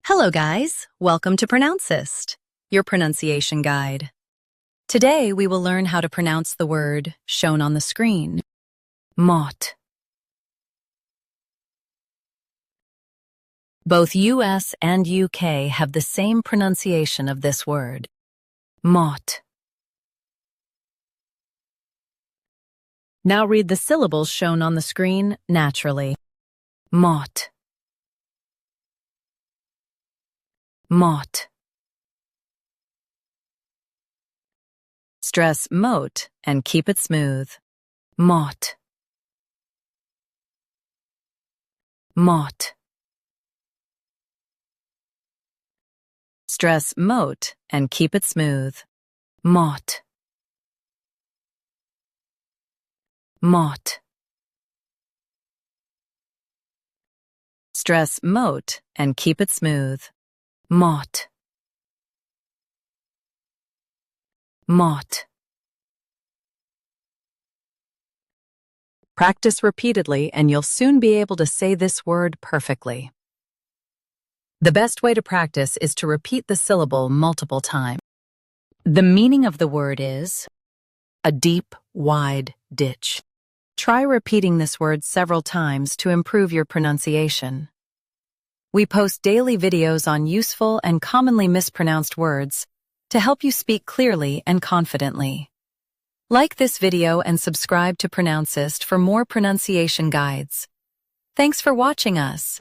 Hello guys, welcome to Pronouncist, your pronunciation guide. Today we will learn how to pronounce the word shown on the screen, MOAT. Both US and UK have the same pronunciation of this word, MOAT. Now read the syllables shown on the screen naturally. MOAT. MOAT. Stress MOAT and keep it smooth. MOAT. MOAT. Stress MOAT and keep it smooth. MOAT. MOAT. Stress MOAT and keep it smooth. MOAT. MOAT. Practice repeatedly and you'll soon be able to say this word perfectly. The best way to practice is to repeat the syllable multiple times. The meaning of the word is a deep, wide ditch. Try repeating this word several times to improve your pronunciation. We post daily videos on useful and commonly mispronounced words to help you speak clearly and confidently. Like this video and subscribe to Pronouncist for more pronunciation guides. Thanks for watching us.